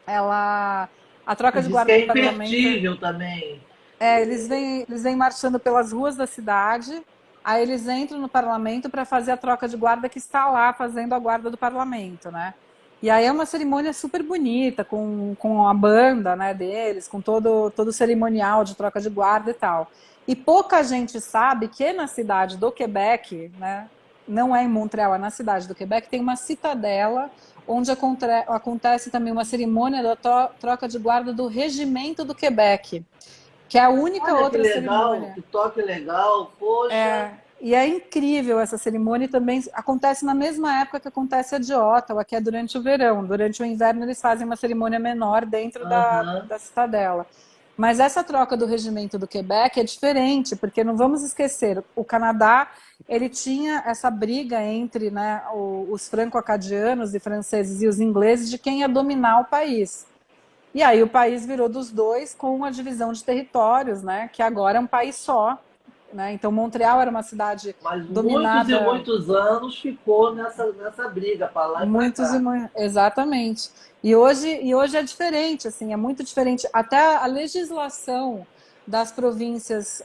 A E troca de diz que guarda do é parlamento. imperdível também. Eles vêm marchando pelas ruas da cidade, aí eles entram no parlamento para fazer a troca de guarda que está lá fazendo a guarda do parlamento, né? E aí é uma cerimônia super bonita, com a banda, né, deles, com todo o cerimonial de troca de guarda e tal. E pouca gente sabe que na cidade do Quebec, né, não é em Montreal, é na cidade do Quebec, tem uma citadela onde acontece também uma cerimônia da troca de guarda do Regimento do Quebec, que é a única Olha que outra legal, cerimônia. que toque legal, poxa. E é incrível essa cerimônia e também acontece na mesma época que acontece a de Ottawa, que é durante o verão. Durante o inverno eles fazem uma cerimônia menor dentro Aham. da cidadela. Mas essa troca do regimento do Quebec é diferente, porque não vamos esquecer, o Canadá ele tinha essa briga entre, né, os franco-acadianos e franceses e os ingleses de quem ia dominar o país. E aí o país virou dos dois com uma divisão de territórios, né? Que agora é um país só. né? Então Montreal era uma cidade Mas muitos e dominada. muitos anos ficou nessa briga para lá e para cá. Exatamente. E hoje é diferente, assim, é muito diferente. Até a legislação das províncias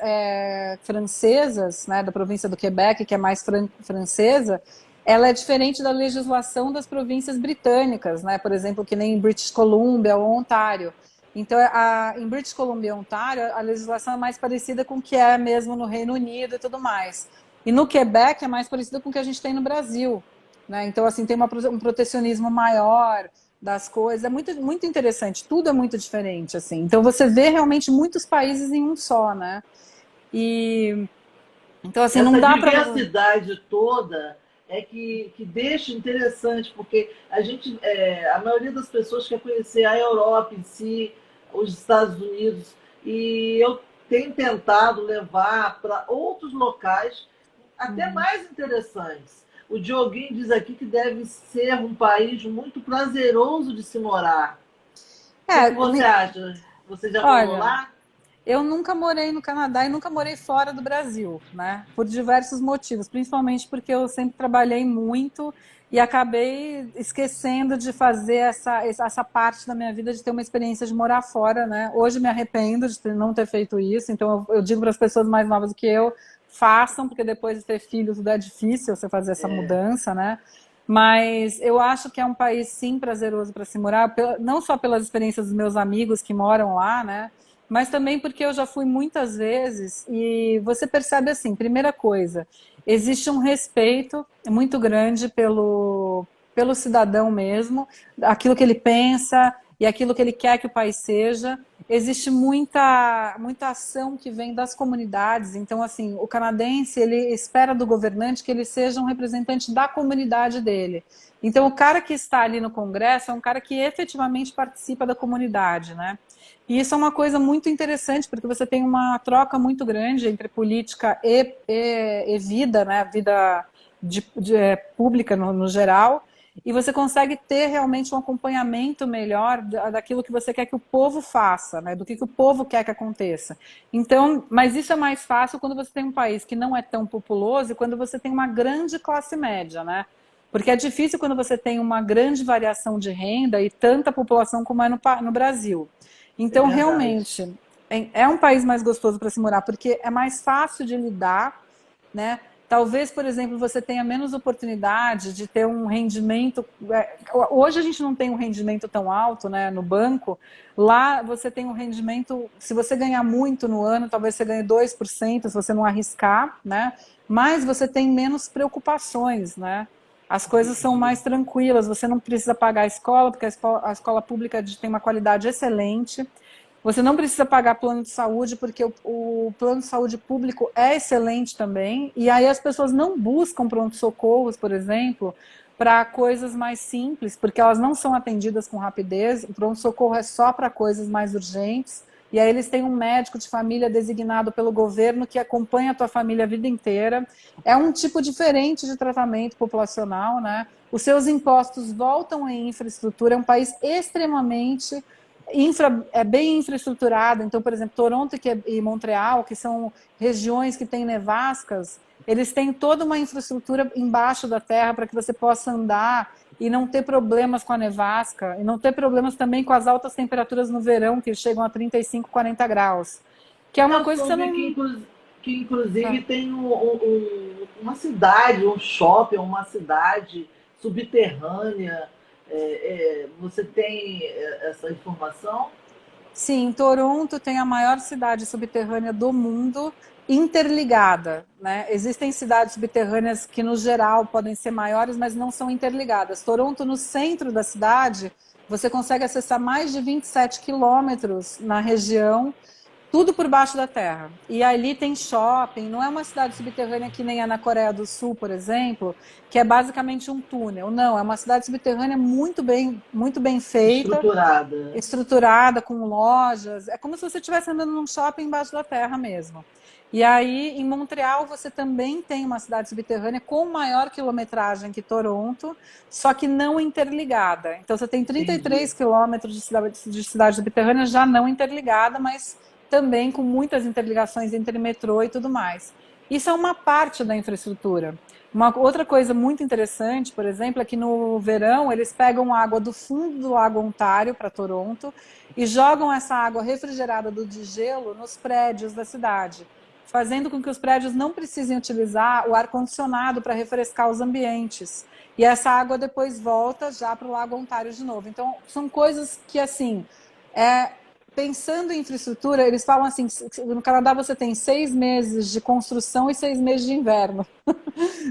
francesas, né, da província do Quebec, que é mais francesa, ela é diferente da legislação das províncias britânicas, né? Por exemplo, que nem em British Columbia ou Ontário. Então, em British Columbia e Ontário, a legislação é mais parecida com o que é mesmo no Reino Unido e tudo mais. E no Quebec é mais parecido com o que a gente tem no Brasil, né? Então, assim, tem um protecionismo maior das coisas. É muito, muito interessante. Tudo é muito diferente, assim. Então, você vê realmente muitos países em um só, né? E então, assim, não Essa dá para. diversidade toda é que deixa interessante, porque a maioria das pessoas quer conhecer a Europa em si, os Estados Unidos, e eu tenho tentado levar para outros locais até mais interessantes. O Dioguinho diz aqui que deve ser um país muito prazeroso de se morar. O que você acha? Você já morou Olha, lá? eu nunca morei no Canadá e nunca morei fora do Brasil, né? Por diversos motivos, principalmente porque eu sempre trabalhei muito e acabei esquecendo de fazer essa parte da minha vida de ter uma experiência de morar fora, né? Hoje me arrependo de não ter feito isso, então eu digo para as pessoas mais novas do que eu, façam, porque depois de ter filhos tudo é difícil você fazer essa mudança, né? Mas eu acho que é um país, sim, prazeroso para se morar, não só pelas experiências dos meus amigos que moram lá, né? Mas também porque eu já fui muitas vezes e você percebe assim, primeira coisa, existe um respeito muito grande pelo cidadão mesmo, aquilo que ele pensa e aquilo que ele quer que o país seja. Existe muita ação que vem das comunidades, então assim, o canadense ele espera do governante que ele seja um representante da comunidade dele. Então o cara que está ali no Congresso é um cara que efetivamente participa da comunidade, né? E isso é uma coisa muito interessante, porque você tem uma troca muito grande entre política e vida, né? Vida pública no geral, e você consegue ter realmente um acompanhamento melhor daquilo que você quer que o povo faça, né? Do que o povo quer que aconteça. Então, mas isso é mais fácil quando você tem um país que não é tão populoso e quando você tem uma grande classe média, né? Porque é difícil quando você tem uma grande variação de renda e tanta população como é no Brasil. É Então, verdade. realmente, é um país mais gostoso para se morar, porque é mais fácil de lidar, né? Talvez, por exemplo, você tenha menos oportunidade de ter um rendimento. Hoje a gente não tem um rendimento tão alto, né, no banco. Lá você tem um rendimento, se você ganhar muito no ano, talvez você ganhe 2%, se você não arriscar, né? Mas você tem menos preocupações, né? As coisas são mais tranquilas, você não precisa pagar a escola, porque a escola pública tem uma qualidade excelente. Você não precisa pagar plano de saúde, porque o plano de saúde público é excelente também. E aí as pessoas não buscam pronto-socorros, por exemplo, para coisas mais simples, porque elas não são atendidas com rapidez. O pronto-socorro é só para coisas mais urgentes. E aí eles têm um médico de família designado pelo governo que acompanha a tua família a vida inteira. É um tipo diferente de tratamento populacional, né? Os seus impostos voltam em infraestrutura. É um país extremamente é bem infraestruturado. Então, por exemplo, Toronto e Montreal, que são regiões que têm nevascas, eles têm toda uma infraestrutura embaixo da terra para que você possa andar e não ter problemas com a nevasca, e não ter problemas também com as altas temperaturas no verão, que chegam a 35, 40 graus. Que é uma Eu coisa que você soube não. que inclusive tem uma cidade, um shopping, uma cidade subterrânea. Você tem essa informação? Sim, Toronto tem a maior cidade subterrânea do mundo interligada, né? Existem cidades subterrâneas que, no geral, podem ser maiores, mas não são interligadas. Toronto, no centro da cidade, você consegue acessar mais de 27 quilômetros na região, tudo por baixo da terra. E ali tem shopping, não é uma cidade subterrânea que nem é na Coreia do Sul, por exemplo, que é basicamente um túnel. Não, é uma cidade subterrânea muito bem feita, Estruturada. estruturada, com lojas. É como se você estivesse andando num shopping embaixo da terra mesmo. E aí, em Montreal, você também tem uma cidade subterrânea com maior quilometragem que Toronto, só que não interligada. Então, você tem Entendi. 33 quilômetros de cidade subterrânea já não interligada, mas também com muitas interligações entre metrô e tudo mais. Isso é uma parte da infraestrutura. Uma outra coisa muito interessante, por exemplo, é que no verão eles pegam água do fundo do Lago Ontário para Toronto e jogam essa água refrigerada de gelo nos prédios da cidade, fazendo com que os prédios não precisem utilizar o ar-condicionado para refrescar os ambientes. E essa água depois volta já para o Lago Ontário de novo. Então, são coisas que, assim, pensando em infraestrutura, eles falam assim, no Canadá você tem 6 meses de construção e 6 meses de inverno.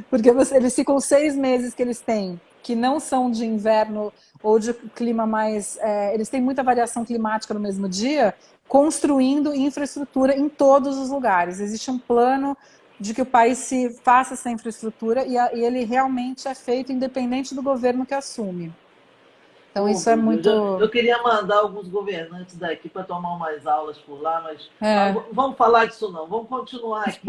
Porque eles ficam 6 meses que eles têm, que não são de inverno ou de clima mais... eles têm muita variação climática no mesmo dia, construindo infraestrutura em todos os lugares. Existe um plano de que o país se faça essa infraestrutura e ele realmente é feito independente do governo que assume. Então isso é muito... Eu queria mandar alguns governantes daqui para tomar umas aulas por lá, mas vamos falar disso não, vamos continuar aqui.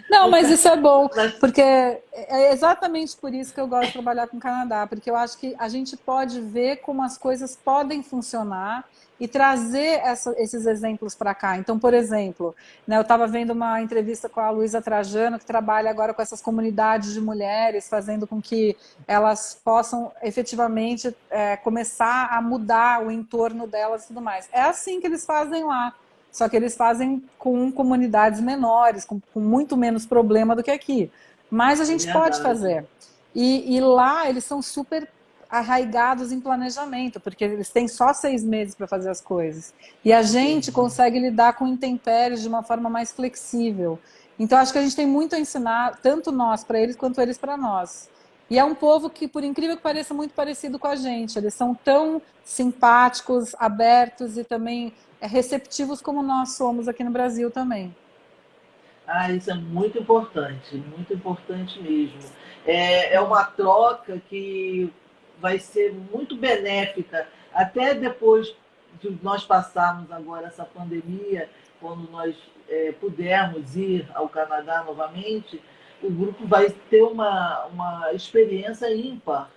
Não, mas isso é bom, porque é exatamente por isso que eu gosto de trabalhar com o Canadá, porque eu acho que a gente pode ver como as coisas podem funcionar e trazer esses exemplos para cá. Então, por exemplo, né, eu estava vendo uma entrevista com a Luísa Trajano, que trabalha agora com essas comunidades de mulheres, fazendo com que elas possam efetivamente começar a mudar o entorno delas e tudo mais. É assim que eles fazem lá. Só que eles fazem com comunidades menores, com muito menos problema do que aqui. Mas a gente pode fazer. E lá eles são super arraigados em planejamento, porque eles têm só 6 meses para fazer as coisas. E a gente consegue lidar com intempéries de uma forma mais flexível. Então acho que a gente tem muito a ensinar, tanto nós para eles, quanto eles para nós. E é um povo que, por incrível que pareça, muito parecido com a gente. Eles são tão simpáticos, abertos e também receptivos como nós somos aqui no Brasil também. Isso é muito importante mesmo. É uma troca que vai ser muito benéfica, até depois de nós passarmos agora essa pandemia, quando nós pudermos ir ao Canadá novamente, o grupo vai ter uma experiência ímpar,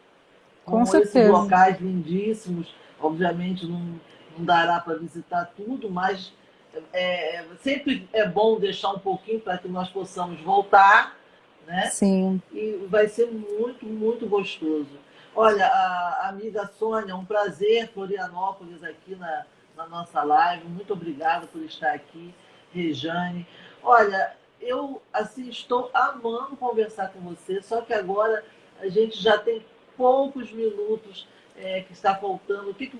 Com com esses certeza. locais lindíssimos. Obviamente não dará para visitar tudo, mas sempre é bom deixar um pouquinho para que nós possamos voltar, né? Sim. E vai ser muito, muito gostoso. Olha, a amiga Sônia, um prazer, Florianópolis, aqui na nossa live. Muito obrigada por estar aqui, Rejane. Olha, eu assim, estou amando conversar com você, só que agora a gente já tem poucos minutos que está faltando. O que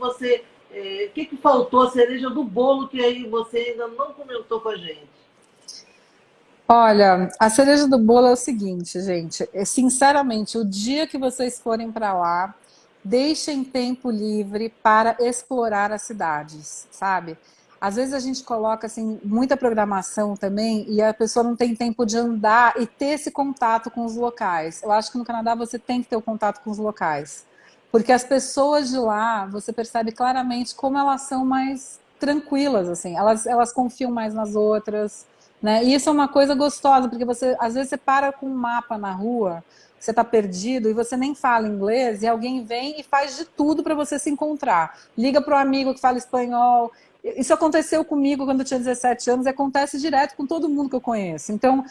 faltou, a cereja do bolo que aí você ainda não comentou com a gente? Olha, a cereja do bolo é o seguinte, gente. Sinceramente, o dia que vocês forem para lá, deixem tempo livre para explorar as cidades, sabe? Às vezes a gente coloca assim muita programação também e a pessoa não tem tempo de andar e ter esse contato com os locais. Eu acho que no Canadá você tem que ter o contato com os locais, porque as pessoas de lá, você percebe claramente como elas são mais tranquilas, assim. Elas confiam mais nas outras, né? E isso é uma coisa gostosa, porque você às vezes você para com um mapa na rua, você está perdido e você nem fala inglês e alguém vem e faz de tudo para você se encontrar. Liga para o amigo que fala espanhol. Isso aconteceu comigo quando eu tinha 17 anos e acontece direto com todo mundo que eu conheço. Então,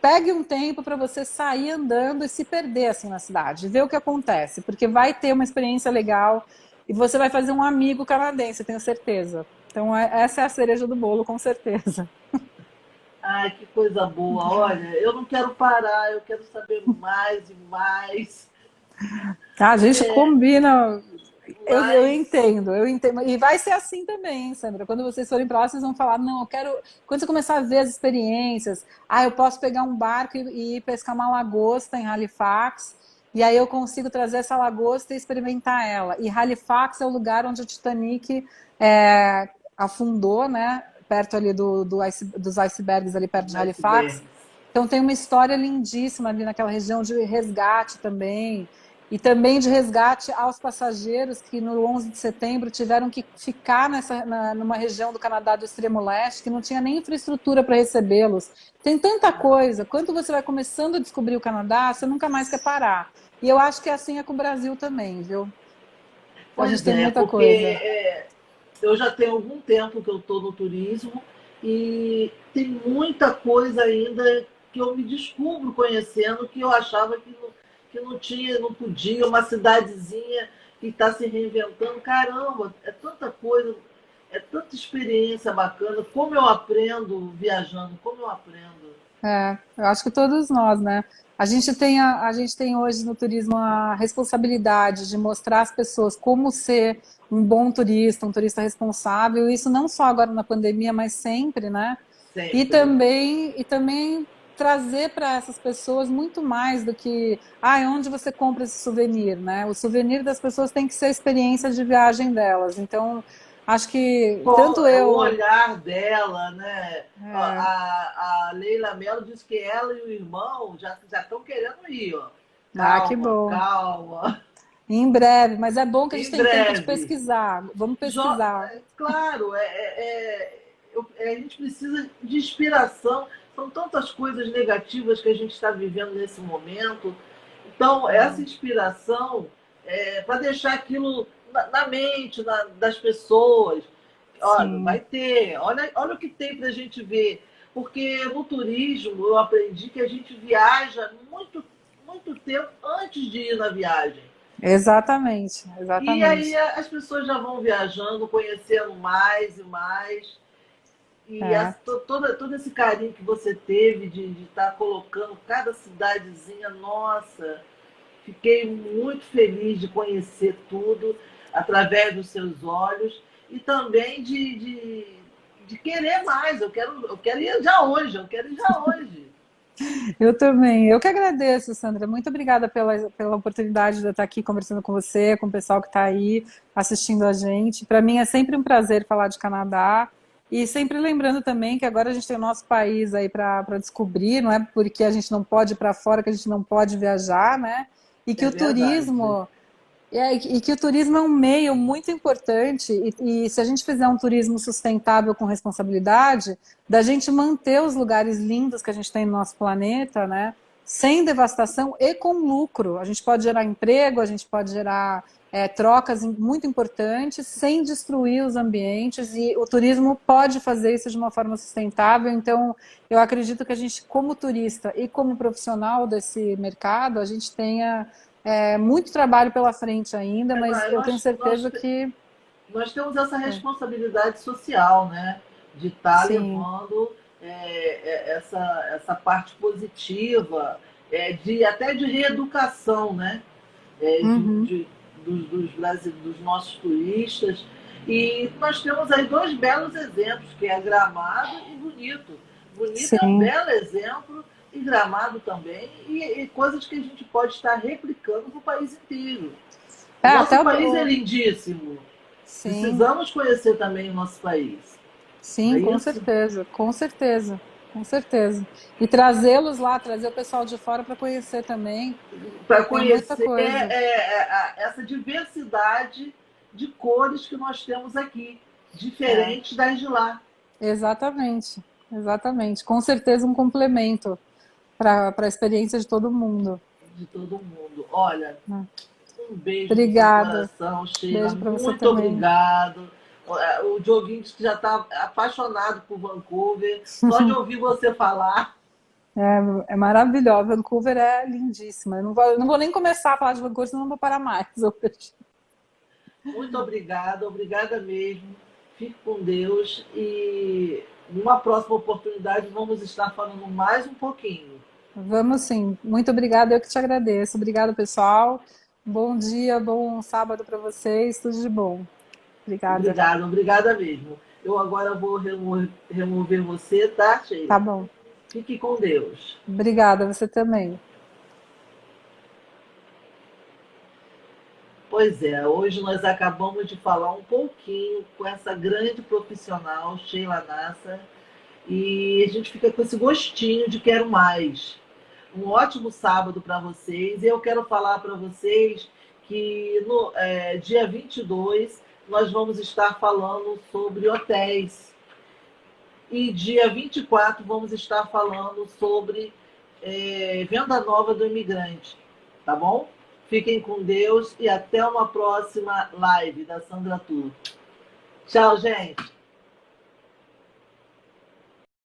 pegue um tempo para você sair andando e se perder assim na cidade, ver o que acontece, porque vai ter uma experiência legal e você vai fazer um amigo canadense, tenho certeza. Então, essa é a cereja do bolo, com certeza. Ai, que coisa boa. Olha, eu não quero parar, eu quero saber mais e mais. A gente combina. Eu entendo. E vai ser assim também, hein, Sandra? Quando vocês forem para lá, vocês vão falar, não, eu quero... Quando você começar a ver as experiências, eu posso pegar um barco e ir pescar uma lagosta em Halifax, e aí eu consigo trazer essa lagosta e experimentar ela. E Halifax é o lugar onde o Titanic afundou, né? Perto ali dos icebergs, ali perto de Halifax. Então tem uma história lindíssima ali naquela região de resgate também. E também de resgate aos passageiros que no 11 de setembro tiveram que ficar numa região do Canadá do extremo leste que não tinha nem infraestrutura para recebê-los. Tem tanta coisa. Quando você vai começando a descobrir o Canadá, você nunca mais quer parar. E eu acho que assim é com o Brasil também, viu? A gente tem muita coisa. eu já tenho algum tempo que eu estou no turismo e tem muita coisa ainda que eu me descubro conhecendo que eu achava que não tinha, não podia, uma cidadezinha que está se reinventando. Caramba, é tanta coisa, é tanta experiência bacana. Como eu aprendo viajando, como eu aprendo. Eu acho que todos nós, né? A gente tem hoje no turismo a responsabilidade de mostrar às pessoas como ser um bom turista, um turista responsável, isso não só agora na pandemia, mas sempre, né? E Sempre. também trazer para essas pessoas muito mais do que, onde você compra esse souvenir, né? O souvenir das pessoas tem que ser a experiência de viagem delas. Então, acho que tanto É o eu, olhar dela, né? Ó, é, a Leila Mello disse que ela e o irmão já estão querendo ir, ó. que Calma, bom. calma. Em breve, mas é bom que a gente Em tem tempo de breve. pesquisar. Vamos pesquisar. Claro, a gente precisa de inspiração. São tantas coisas negativas que a gente está vivendo nesse momento. Então, essa inspiração para deixar aquilo na mente das pessoas. Olha, vai Sim, ter. Olha o que tem para a gente ver. Porque no turismo eu aprendi que a gente viaja muito, muito tempo antes de ir na viagem. exatamente, E aí exatamente. as pessoas já vão viajando, conhecendo mais e mais. E É. todo esse carinho que você teve de estar colocando cada cidadezinha, nossa, fiquei muito feliz de conhecer tudo através dos seus olhos e também de querer mais. Eu quero ir já hoje, eu quero ir já hoje. Eu também. Eu que agradeço, Sandra. Muito obrigada pela oportunidade de eu estar aqui conversando com você, com o pessoal que está aí assistindo a gente. Para mim é sempre um prazer falar de Canadá. E sempre lembrando também que agora a gente tem o nosso país aí para descobrir, não é porque a gente não pode ir para fora que a gente não pode viajar, né? E que É o verdade. turismo e que o turismo é um meio muito importante, e se a gente fizer um turismo sustentável com responsabilidade, da gente manter os lugares lindos que a gente tem no nosso planeta, né, sem devastação e com lucro. A gente pode gerar emprego, a gente pode gerar trocas muito importantes, sem destruir os ambientes, e o turismo pode fazer isso de uma forma sustentável. Então, eu acredito que a gente, como turista e como profissional desse mercado, a gente tenha muito trabalho pela frente ainda, mas eu tenho certeza que Nós temos essa é, responsabilidade social, né? De estar sim. levando essa parte positiva, até de reeducação, né? É, de, Uhum, de, dos nossos turistas. E nós temos aí dois belos exemplos, que é Gramado e Bonito. Bonito é um sim. belo exemplo, e Gramado também, e coisas que a gente pode estar replicando para o país inteiro. O Até nosso país é lindíssimo. sim, Precisamos conhecer também o nosso país. Não sim, é com isso? certeza, com certeza, com certeza. E trazê-los lá, trazer o pessoal de fora para conhecer também. Para Tem muita conhecer coisa. essa diversidade de cores que nós temos aqui, É, diferentes das de lá, exatamente, exatamente. Com certeza um complemento para a experiência de todo mundo, de todo mundo. Olha, né? um beijo no seu Obrigada. coração, Sheila. Beijo para você Muito também. obrigado. O Dioguinho disse que já está apaixonado por Vancouver, só de ouvir você falar. É maravilhosa. Vancouver é lindíssima. Eu não vou nem começar a falar de Vancouver, senão não vou parar mais hoje. Muito obrigada, obrigada mesmo. Fique com Deus e numa próxima oportunidade vamos estar falando mais um pouquinho. Vamos sim. Muito obrigada, eu que te agradeço. Obrigada, pessoal. Bom dia, bom sábado para vocês. Tudo de bom. Obrigada. Obrigada, obrigada mesmo. Eu agora vou remover você, tá, Tá Sheila? bom. Fique com Deus. Obrigada, você também. Pois é, hoje nós acabamos de falar um pouquinho com essa grande profissional, Sheila Nassa, e a gente fica com esse gostinho de quero mais. Um ótimo sábado para vocês. E eu quero falar para vocês que no dia 22 nós vamos estar falando sobre hotéis. E dia 24 vamos estar falando sobre venda nova do imigrante. Tá bom? Fiquem com Deus e até uma próxima live da Sandra Tour. Tchau, gente.